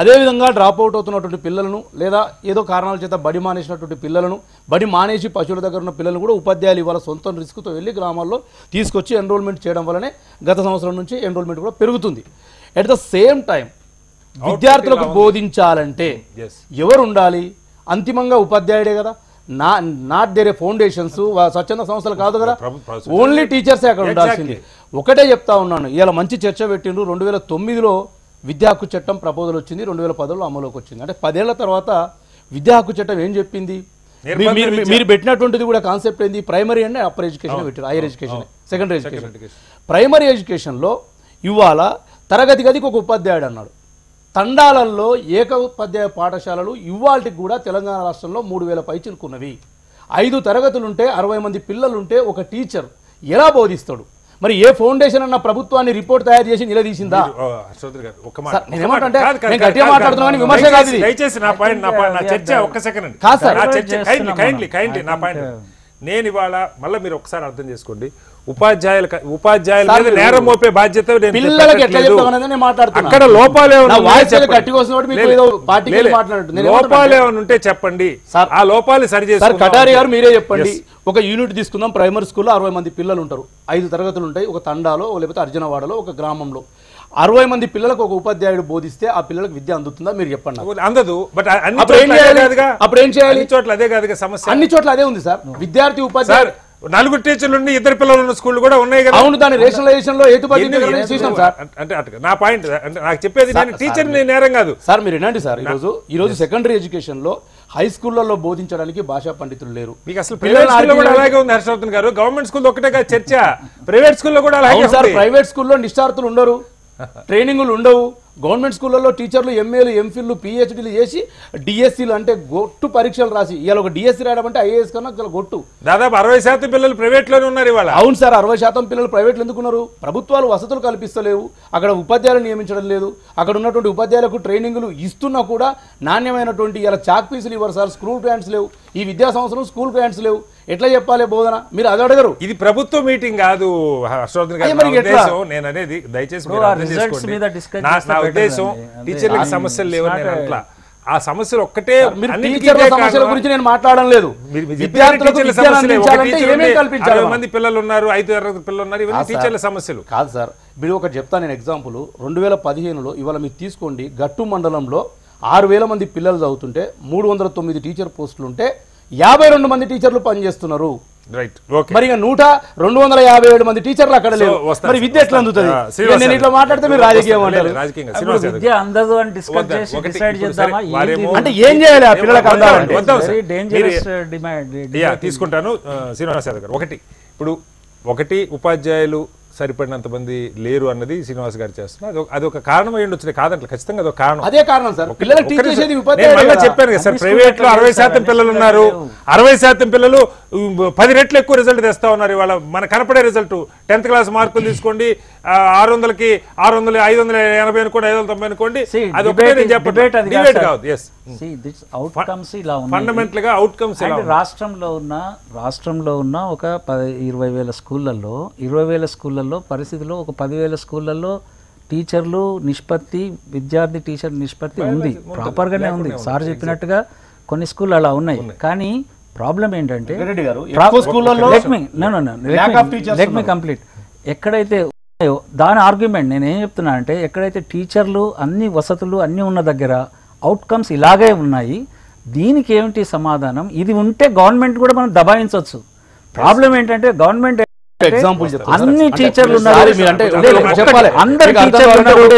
అదేవిధంగా డ్రాప్ అవుట్ అవుతున్నటువంటి పిల్లలను లేదా ఏదో కారణాల చేత బడి మానేసినటువంటి పిల్లలను, బడి మానేసి పశువుల దగ్గర ఉన్న పిల్లలను కూడా ఉపాధ్యాయులు ఇవాళ సొంత రిస్క్తో వెళ్ళి గ్రామాల్లో తీసుకొచ్చి ఎన్రోల్మెంట్ చేయడం వల్లనే గత సంవత్సరం నుంచి ఎన్రోల్మెంట్ కూడా పెరుగుతుంది. అట్ ద సేమ్ టైం విద్యార్థులకు బోధించాలంటే ఎవరు ఉండాలి? అంతిమంగా ఉపాధ్యాయుడే కదా. నాట్ దేర్ ఫౌండేషన్స్, స్వచ్ఛంద సంస్థలు కాదు కదా, ఓన్లీ టీచర్సే అక్కడ ఉండాల్సింది. ఒకటే చెప్తా ఉన్నాను, ఇలా మంచి చర్చ పెట్టిండ్రు. 2009లో విద్యా హక్కు చట్టం ప్రపోజల్ వచ్చింది, 2010లో అమలులోకి వచ్చింది. అంటే 10 ఏళ్ల తర్వాత విద్యా హక్కు చట్టం ఏం చెప్పింది? మీరు పెట్టినటువంటిది కూడా కాన్సెప్ట్ ఏంది? ప్రైమరీ అండ్ అప్పర్ ఎడ్యుకేషన్ పెట్టారు, higher education, secondary education. Primary ఎడ్యుకేషన్లో ఇవాళ తరగతి గదికి ఒక ఉపాధ్యాయుడు అన్నాడు. తండాలల్లో ఏకోపాధ్యాయ పాఠశాలలు ఇవాళకి కూడా తెలంగాణ రాష్ట్రంలో 3000 పైచిలుకున్నవి. 5 తరగతులుంటే 60 మంది పిల్లలుంటే ఒక టీచర్ ఎలా బోధిస్తాడు? మరి ఏ ఫౌండేషన్ అన్న ప్రభుత్వాన్ని రిపోర్ట్ తయారు చేసి నిలదీసిందా? నేను ఇవాళ మళ్ళీ మీరు ఒకసారి అర్థం చేసుకోండి, ఉపాధ్యాయుల మీద నేరం మోపే బాధ్యత నేను పిల్లలకి ఎట్లా పెట్టట్లేదు. చెప్తామనేది నేను మాట్లాడుతున్నా. అక్కడ లోపాలు ఏమైనా నా ఉన్నాయో వాయిస్ చెప్పండి. గట్టిగా వస్తున్నప్పుడు మీకు ఏదో పార్టీకి వెళ్ళి మాట్లాడుతుంది. నేను లోపాలు ఏమైనా ఉంటే చెప్పండి, ఆ లోపాలు సరి సార్ చేసుకుందాం. కటారి గారు మీరే చెప్పండి. ఒక యూనిట్ తీసుకుందాం. ప్రైమరీ స్కూల్లో 60 మంది పిల్లలు ఉంటారు. 5 తరగతులు ఉంటాయి. ఒక తండాలో లేకపోతే అర్జునవాడలో ఒక గ్రామంలో 60 మంది పిల్లలకు ఒక ఉపాధ్యాయుడు బోధిస్తే ఆ పిల్లలకు విద్య అందుతుందా మీరు చెప్పండి నాకు. అందదు. బట్ అన్ని అప్పుడు ఏం చోట్ల అదే చేయాలి? కాదుగా. అప్పుడు ఏం చేయాలి? అన్ని చోట్ల అదే కాదుగా సమస్య. అన్ని చోట్ల అదే ఉంది సార్. విద్యార్థి సార్ ఉపాధ్యాయుడు 4 టీచర్లు ఉండి 2 పిల్లలు ఉన్న స్కూల్ కూడా ఉన్నాయి కదా. అవును, దాని రేషనలైజేషన్ లో హేతుబద్ధీకరణ చేసినాం సార్. అంటే నా పాయింట్ అంటే నాకు చెప్పేది నేను టీచర్ నేరం కాదు సార్. మీరు వినండి సార్, ఈరోజు సెకండరీ ఎడ్యుకేషన్ లో హై స్కూళ్లలో బోధించడానికి భాషా పండితులు లేరు. మీకు అసలు ప్రైవేట్ స్కూల్లో కూడా అలాగే ఉంది హర్షవర్ధన్ గారు. గవర్నమెంట్ స్కూల్ ఒకటే కాదు చర్చ, ప్రైవేట్ స్కూల్లో కూడా అలాగే సార్. ఉంది. ప్రైవేట్ స్కూల్లో నిష్ఠార్థులు ఉండరు, ట్రైనింగ్లు ఉండవు. గవర్నమెంట్ స్కూళ్ళలో టీచర్లు ఎంఏలు ఎంఫిల్లు పిహెచ్డీలు చేసి డిఎస్సీలు అంటే గొట్టు పరీక్షలు రాసి ఇవాళ ఒక డిఎస్సీ రాయడం అంటే ఐఏఎస్ కన్నా గొట్టు. దాదాపు 60% పిల్లలు ప్రైవేట్ లోనే ఉన్నారు ఇవాళ. అవును సార్, 60% పిల్లలు ప్రైవేట్లు ఎందుకున్నారు? ప్రభుత్వాలు వసతులు కల్పిస్తలేవు, అక్కడ ఉపాధ్యాయులు నియమించడం లేదు, అక్కడ ఉన్నటువంటి ఉపాధ్యాయులకు ట్రైనింగ్లు ఇస్తున్నా కూడా నాణ్యమైనటువంటి ఇలా చాక్ పీసులు ఇవ్వరు సార్. స్కూల్ గ్రాంట్స్ లేవు. ఈ విద్యా సంవత్సరం స్కూల్ గ్రాంట్స్ లేవు. ఎట్లా చెప్పాలి బోధన? మీరు అది అడగరు. ఇది ప్రభుత్వ మీటింగ్ కాదు హర్షవర్ధన్ గారు. మరి ఎట్లా? నేను అనేది దయచేసి ఇప్పుడు మీరు ఆ అర్థం రిజల్ట్స్ చేసుకోండి. మీద డిస్కస్ నా చేస్తే ఉద్దేశం బెటర్ టీచర్లకు సమస్యలు లేవని నేను అట్లా. ఆ సమస్యలు ఒక్కటే మీరు అన్నిటికీ టీచర్ల ఇదే సమస్యల కారణమా? గురించి నేను మాట్లాడడం లేదు. మీరు చెప్పిన విద్యార్థులకు టీచర్ల విద్యను సమస్యలే. ఒక అందించాలంటే టీచర్ ఏమేం ఉంటే కల్పించాలి? 60 మంది పిల్లలు ఉన్నారు, 5 తరగతి పిల్లలు ఉన్నారు, ఇవన్నీ టీచర్ల సమస్యలు కాదు సార్. మీరు ఒకటి చెప్తాను నేను ఎగ్జాంపుల్. 2015లో ఇవాళ మీరు తీసుకోండి, గట్టు మండలంలో 6000 మంది పిల్లలు చదువుతుంటే 309 టీచర్ పోస్టులు ఉంటే 52 మంది టీచర్లు పనిచేస్తున్నారు. Right, okay. మరి 257 మంది టీచర్లు అక్కడ లేవు. మరి విద్య ఎట్లా అందుతుంది? నేను ఇట్లా మాట్లాడితే మీరు రాజకీయం అంటారు. రాజకీయంగా ఇప్పుడు విద్య అందదు అని డిస్కస్ చేసి డిసైడ్ చేద్దామా? అంటే ఏం చేయాలి ఆ పిల్లలకు అందాలంటే? Very dangerous demand. తీసుకుంటాను శ్రీనివాస్ యాదవ్ గారు. ఇప్పుడు ఉపాధ్యాయులు సరిపడినంత మంది లేరు అన్నది శ్రీనివాస్ గారు చేస్తున్నారు. అదొక కారణం అయ్యి ఉండొచ్చు, కాదంటే ఖచ్చితంగా అదొక కారణం. అదే కారణం సార్. పిల్లలకు టీచ్ చేసేది నేను ఉపాధ్యాయులు మళ్ళీ కదా. చెప్పాను కదా సార్, ప్రైవేట్ లో 60% పిల్లలు ఉన్నారు. 60% పిల్లలు 10 రెట్లు ఎక్కువ రిజల్ట్ తెస్తా ఉన్నారు ఇవాళ. మన కనపడే రిజల్ట్ 10th క్లాస్ మార్కులు తీసుకోండి, 600కి 600, 580 అనుకోండి, 590 అనుకోండి. అది ఒకటే నేను చెప్పను. డిబేట్ కాదు. ఎస్, అవుట్కమ్స్ ఇలా ఉన్నాయి. ఫండమెంటల్ గా అవుట్కమ్స్ అంటే రాష్ట్రంలో ఉన్న ఒక 20,000 స్కూళ్ళల్లో 20,000 స్కూళ్ళల్లో పరిస్థితిలో ఒక 10,000 స్కూళ్ళల్లో టీచర్లు నిష్పత్తి, విద్యార్థి టీచర్ నిష్పత్తి ఉంది, ప్రాపర్గానే ఉంది. సార్ చెప్పినట్టుగా కొన్ని స్కూళ్ళు అలా ఉన్నాయి. కానీ ప్రాబ్లం ఏంటంటే లెట్ మీ కంప్లీట్. ఎక్కడైతే దాని ఆర్గ్యుమెంట్ నేను ఏం చెప్తున్నా అంటే, ఎక్కడైతే టీచర్లు అన్ని వసతులు అన్నీ ఉన్న దగ్గర అవుట్కమ్స్ ఇలాగే ఉన్నాయి, దీనికి ఏమిటి సమాధానం? ఇది ఉంటే గవర్నమెంట్ కూడా మనం దబాయించవచ్చు. ప్రాబ్లం ఏంటంటే గవర్నమెంట్ అన్ని టీచర్లు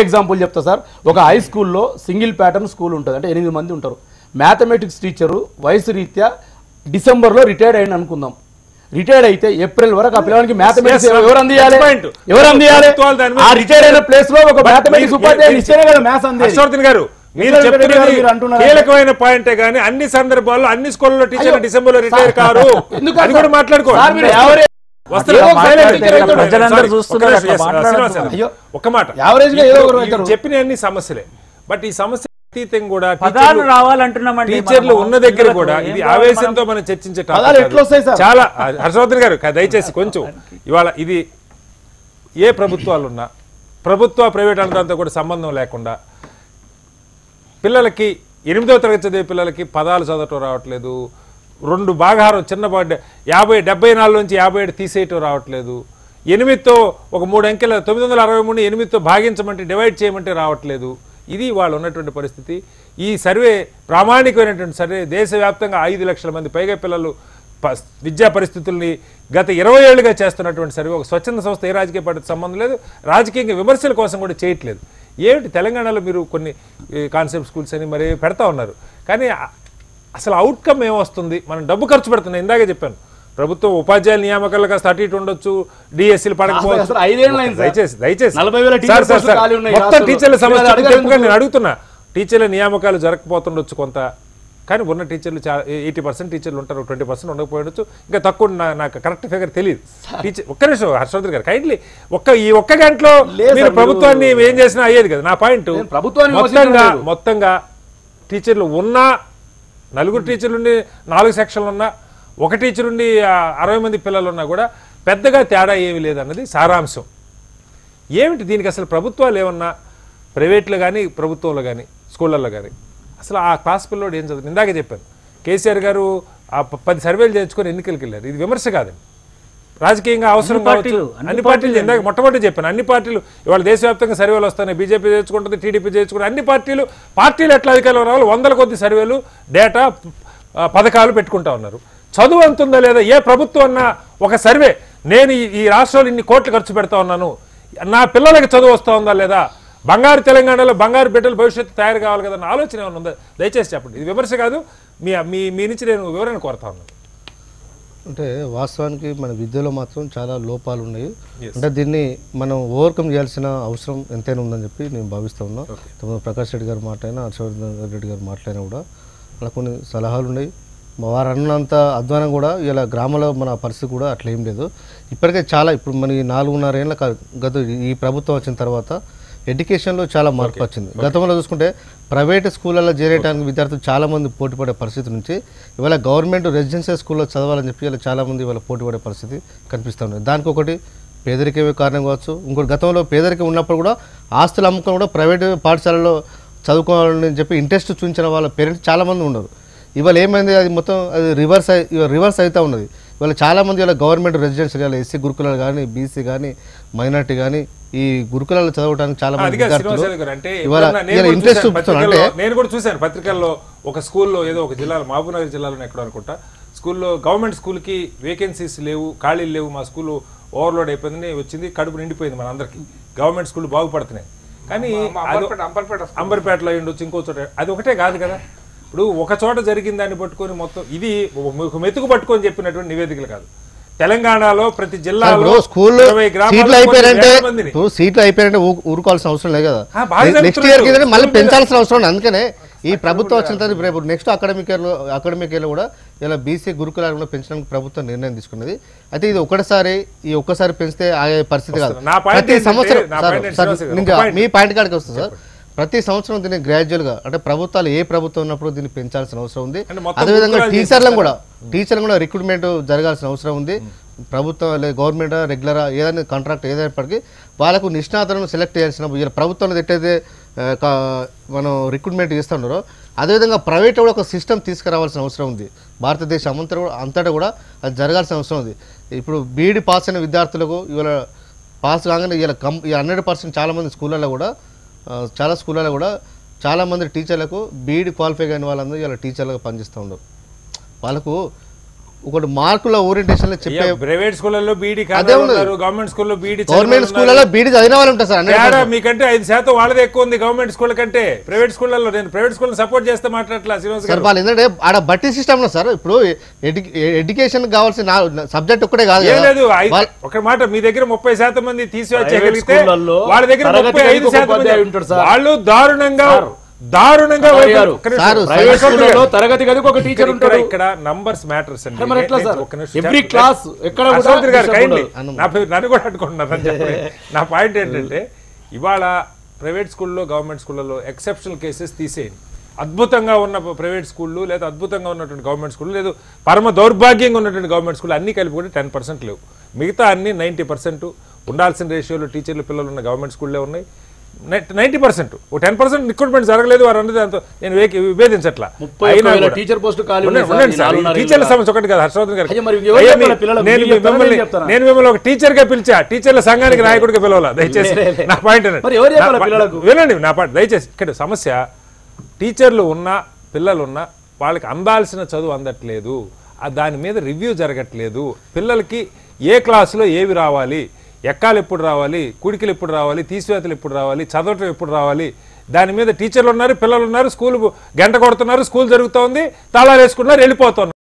ఎగ్జాంపుల్ చెప్తా సార్. ఒక హై స్కూల్లో సింగిల్ ప్యాటర్న్ స్కూల్ ఉంటుంది, అంటే 8 మంది ఉంటారు. మ్యాథమెటిక్స్ టీచరు వయసు రీత్యా డిసెంబర్లో రిటైర్డ్ అయింది అనుకుందాం. రిటైర్డ్ అయితే ఏప్రిల్ వరకు ఆ పిల్లలకి మ్యాథమెటిక్స్ ఎవరు అందియాలి? ఆ రిటైర్డ్ అయిన ప్లేస్ లో ఒక మ్యాథమెటిక్స్ ఉపాధ్యాయులు ఇస్తేనే కదా మ్యాథ్స్ అంది. గారు మీరు కీలకమైన పాయింటే గానీ అన్ని సందర్భాల్లో అన్ని స్కూళ్ళలో టీచర్లు డిసెంబర్ లో రిటైర్ కారు. అది కూడా మాట్లాడుకోవాలి. ఒక మాట చెప్పిన అన్ని సమస్యలే. బట్ ఈ సమస్య అతీతం కూడా టీచర్లు ఉన్న దగ్గర కూడా ఇది ఆవేశంతో మనం చర్చించే చాలా. హర్షవర్ధన్ గారు దయచేసి కొంచెం ఇవాళ ఇది ఏ ప్రభుత్వాలు ఉన్నా ప్రభుత్వ ప్రైవేట్ అన్నదాంతో కూడా సంబంధం లేకుండా పిల్లలకి 8వ తరగతి చదివే పిల్లలకి పదాలు చదవటం రావట్లేదు. 2 భాగాహారం చిన్న 74 నుంచి 57 తీసేయటం రావట్లేదు. 8తో ఒక 3 అంకెల 963 8తో భాగించమంటే డివైడ్ చేయమంటే రావట్లేదు. ఇది వాళ్ళు ఉన్నటువంటి పరిస్థితి. ఈ సర్వే ప్రామాణికమైనటువంటి సర్వే. దేశవ్యాప్తంగా 5 లక్షల మంది పైగా పిల్లలు విద్యా పరిస్థితుల్ని గత 20 ఏళ్లుగా చేస్తున్నటువంటి సర్వే. ఒక స్వచ్ఛంద సంస్థ ఏ రాజకీయ పార్టీతో సంబంధం లేదు, రాజకీయంగా విమర్శల కోసం కూడా చేయట్లేదు. ఏమిటి తెలంగాణలో మీరు కొన్ని కాన్సెప్ట్ స్కూల్స్ అని మరి పెడతా ఉన్నారు, కానీ అసలు అవుట్కమ్ ఏమొస్తుంది? మనం డబ్బు ఖర్చు పెడుతున్నాం. ఇందాకే చెప్పాను, ప్రభుత్వం ఉపాధ్యాయుల నియామకాలు కాస్త అటు ఇటు ఉండొచ్చు, డిఎస్సీలు పడకపోవచ్చు. దయచేసి మొత్తం టీచర్ల సమస్య నేను అడుగుతున్నా. టీచర్ల నియామకాలు జరగకపోతుండొచ్చు కొంత, కానీ ఉన్న టీచర్లు 80% టీచర్లు ఉంటారు, 20% ఉండకపోవచ్చు. ఇంకా తక్కువ, నాకు కరెక్ట్ ఫిగర్ తెలియదు. టీచర్ ఒక్క నిమిషం హర్షవర్ధన్ గారు కైండ్లీ ఈ ఒక్క గంటలో మీరు ప్రభుత్వాన్ని ఏం చేసినా అయ్యేది కదా. నా పాయింట్ మొత్తంగా టీచర్లు ఉన్నా 4 టీచర్లు ఉండి 4 సెక్షన్లు ఉన్నా, 1 టీచర్ ఉండి 60 మంది పిల్లలు ఉన్నా కూడా పెద్దగా తేడా ఏమీ లేదన్నది సారాంశం. ఏమిటి దీనికి అసలు ప్రభుత్వాలు ఏమన్నా ప్రైవేట్లో కానీ ప్రభుత్వంలో కానీ స్కూళ్ళల్లో కానీ అసలు ఆ క్లాస్ పిల్లోడు ఏం చదువు? ఇందాకే చెప్పాను, కేసీఆర్ గారు ఆ 10 సర్వేలు చేయించుకొని ఎన్నికలకు వెళ్ళారు. ఇది విమర్శ కాదండి, రాజకీయంగా అవసరం కావచ్చు. అన్ని పార్టీలు ఇందాక మొట్టమొదటి చెప్పాను, అన్ని పార్టీలు ఇవాళ దేశవ్యాప్తంగా సర్వేలు వస్తున్నాయి. బీజేపీ చేర్చుకుంటుంది, టీడీపీ చేర్చుకుంటుంది. అన్ని పార్టీలు ఎట్లా అధికారంలో రావాలి, 100 కొద్ది సర్వేలు, డేటా, పథకాలు పెట్టుకుంటా ఉన్నారు. చదువు అంతుందా లేదా? ఏ ప్రభుత్వం అన్నా ఒక సర్వే, నేను ఈ రాష్ట్రంలో ఇన్ని కోట్లు ఖర్చు పెడతా ఉన్నాను, నా పిల్లలకి చదువు వస్తూ ఉందా లేదా, బంగారు తెలంగాణలో బంగారు బిడ్డల భవిష్యత్తు తయారు కావాలి కదా అన్న ఆలోచన ఏమైనా ఉందా? దయచేసి చెప్పండి. ఇది విమర్శ కాదు, మీ నుంచి నేను వివరణ కోరుతా ఉన్నాను. అంటే వాస్తవానికి మన విద్యలో మాత్రం చాలా లోపాలు ఉన్నాయి. అంటే దీన్ని మనం ఓవర్కమ్ చేయాల్సిన అవసరం ఎంతైనా ఉందని చెప్పి నేను భావిస్తూ ఉన్నా. ప్రకాష్ రెడ్డి గారు మాట్లాడినా, హర్షవర్ధన్ రెడ్డి గారు మాట్లాడినా కూడా అలా కొన్ని సలహాలు ఉన్నాయి. వారు అన్నంత అధ్వానం కూడా ఇలా గ్రామంలో మన పరిస్థితి కూడా అట్లా ఏం లేదు. ఇప్పటికే చాలా ఇప్పుడు మన 4.5 ఏళ్ళ గత ఈ ప్రభుత్వం వచ్చిన తర్వాత ఎడ్యుకేషన్లో చాలా మార్పు వచ్చింది. గతంలో చూసుకుంటే ప్రైవేట్ స్కూళ్ళల్లో చేరేయడానికి విద్యార్థులు చాలామంది పోటీపడే పరిస్థితి నుంచి ఇవాళ గవర్నమెంట్ రెసిడెన్షియల్ స్కూల్లో చదవాలని చెప్పి ఇలా చాలామంది ఇవాళ పోటీపడే పరిస్థితి కనిపిస్తుంది. దానికి ఒకటి పేదరికమే కారణం కావచ్చు. ఇంకోటి గతంలో పేదరికం ఉన్నప్పుడు కూడా ఆస్తులు అమ్ముకొని కూడా ప్రైవేట్ పాఠశాలలో చదువుకోవాలని చెప్పి ఇంట్రెస్ట్ చూపించిన వాళ్ళ పేరెంట్స్ చాలామంది ఉన్నారు. ఇవాళ ఏమైంది, అది మొత్తం అది రివర్స్ అవుతూ ఉన్నది. ఇవాళ చాలామంది ఇలా గవర్నమెంట్ రెసిడెన్షియల్ ఎస్సీ గురుకులాలు కానీ, బీసీ కానీ, మైనార్టీ కానీ ఈ గురుకులాలు చదవడానికి చాలా మంది ఇంట్రెస్ట్ చూపిస్తున్నారు. నేను కూడా చూశాను పత్రికల్లో, ఒక స్కూల్లో ఏదో ఒక జిల్లాలో, మహబూబ్నగర్ జిల్లాలో ఎక్కడ అనుకుంటా, స్కూల్లో గవర్నమెంట్ స్కూల్కి వేకెన్సీస్ లేవు, ఖాళీలు లేవు, మా స్కూల్ ఓవర్లోడ్ అయిపోయిందని వచ్చింది, కడుపు నిండిపోయింది మన అందరికీ, గవర్నమెంట్ స్కూల్ బాగుపడుతున్నాయి. కానీ అంబర్పేటలో ఉండొచ్చు, ఇంకో చోట, అది ఒకటే కాదు కదా. ఇప్పుడు ఒక చోట జరిగిన దాన్ని పట్టుకొని మొత్తం ఇది మెతుకు పట్టుకొని చెప్పినటువంటి నివేదికలు కాదు. తెలంగాణలో ప్రతి జిల్లాలో సీట్లు అయిపోయారంటే ఊరుకోవాల్సిన అవసరం లేదు కదా. నెక్స్ట్ ఇయర్ కి మళ్ళీ పెంచాల్సిన అవసరం ఉంది. అందుకనే ఈ ప్రభుత్వం వచ్చిన తర్వాత రేపు నెక్స్ట్ అకాడమిక్ ఇయర్లో కూడా ఇలా బీసీ గురుకులాలు కూడా పెంచడానికి ప్రభుత్వం నిర్ణయం తీసుకున్నది. అయితే ఇది ఒక్కసారి పెంచితే ఆయే పరిస్థితి కాదు. ప్రతి సంవత్సరం మీ పాయింట్ కాడికి వస్తుంది సార్, ప్రతి సంవత్సరం దీన్ని గ్రాడ్యువల్గా, అంటే ప్రభుత్వాలు ఏ ప్రభుత్వం ఉన్నప్పుడు దీన్ని పెంచాల్సిన అవసరం ఉంది. అదేవిధంగా టీచర్లను కూడా రిక్రూట్మెంట్ జరగాల్సిన అవసరం ఉంది. ప్రభుత్వం లేదా గవర్నమెంట్ రెగ్యులరా ఏదైనా కాంట్రాక్ట్ ఏదైనప్పటికీ వాళ్ళకు నిష్ణాతులను సెలెక్ట్ చేయాల్సిన ప్రభుత్వంలో ఎట్టయితే మనం రిక్రూట్మెంట్ చేస్తున్నారో అదేవిధంగా ప్రైవేట్ కూడా ఒక సిస్టమ్ తీసుకురావాల్సిన అవసరం ఉంది. భారతదేశం అంతటా కూడా అది జరగాల్సిన అవసరం ఉంది. ఇప్పుడు బీఈడి పాస్ అయిన విద్యార్థులకు ఇవాళ పాస్ కాగానే ఇలా 100% చాలామంది స్కూళ్ళల్లో కూడా చాలామంది టీచర్లకు బీఈడి క్వాలిఫై అయిన వాళ్ళందరూ ఇలా టీచర్లుగా పనిచేస్తూ ఉన్నారు. వాళ్ళకు ఒకటి మార్కుల ఓరియంటేషన్ చెప్పే ప్రైవేట్ స్కూళ్ళలో బీఈడి, గవర్నమెంట్ స్కూల్లో బీఈడి చదివిన వాళ్ళు ఉంటారు సార్. మీకంటే 5% వాళ్ళదే ఎక్కువ ఉంది గవర్నమెంట్ స్కూల్ కంటే ప్రైవేట్ స్కూళ్ళలో. నేను ప్రైవేట్ స్కూల్ సపోర్ట్ చేస్తే మాట్లాడట్లా సార్. వాళ్ళు ఏంటంటే ఆడ బట్టి సిస్టమ్ సార్. ఇప్పుడు ఎడ్యుకేషన్ కావాల్సిన సబ్జెక్ట్ ఒక్కటే కాదు. ఒక మాట, మీ దగ్గర 30% మంది తీసివేయగలిగితే వాళ్ళ దగ్గర 35% వాళ్ళు దారుణంగా తరగతి గదికి ఒక టీచర్ ఉంటాడు. ఇక్కడ నంబర్స్ మ్యాటర్స్ అండి. ఎవ్రీ క్లాస్ ఎక్కడ నన్ను కూడా అట్టుకుంటున్నారని చెప్పి నా పాయింట్ ఏంటంటే, ఇవాళ ప్రైవేట్ స్కూల్లో గవర్నమెంట్ స్కూళ్ళలో ఎక్సెప్షనల్ కేసెస్ తీసేయండి. అద్భుతంగా ఉన్న ప్రైవేట్ స్కూళ్ళు లేదా అద్భుతంగా ఉన్నటువంటి గవర్నమెంట్ స్కూళ్ళు లేదు పరమ దౌర్భాగ్యంగా ఉన్నటువంటి గవర్నమెంట్ స్కూల్ అన్ని కలిపి కూడా 10% లేవు. మిగతా అన్ని 90% ఉండాల్సిన రేషియోలో టీచర్లు పిల్లలు ఉన్న గవర్నమెంట్ స్కూళ్ళే ఉన్నాయి. 90%, 10% రిక్రూట్మెంట్ జరగలేదు వారు అన్నది. దాంతో నేను విభేదించట్లా. టీచర్ల సమస్య ఒకటి కాదు హర్షవర్ధన్ గారు. నేను మిమ్మల్ని ఒక టీచర్ గా పిలిచా, టీచర్ల సంఘానికి నాయకుడిగా పిలవాలా? దయచేసి నా పాయింట్ వినండి. నా పాయింట్ దయచేసి. ఇక్కడ సమస్య టీచర్లు ఉన్నా పిల్లలు ఉన్నా వాళ్ళకి అందాల్సిన చదువు అందట్లేదు. దాని మీద రివ్యూ జరగట్లేదు. పిల్లలకి ఏ క్లాసులో ఏవి రావాలి, ఎక్కాలు ఎప్పుడు రావాలి, కుడికలు ఎప్పుడు రావాలి, తీసివేతలు ఎప్పుడు రావాలి, చదవటం ఎప్పుడు రావాలి, దాని మీద టీచర్లు ఉన్నారు, పిల్లలు ఉన్నారు, స్కూల్ గంట కొడుతున్నారు, స్కూల్ జరుగుతోంది, తాళాలు వేసుకుంటున్నారు, వెళ్ళిపోతున్నారు.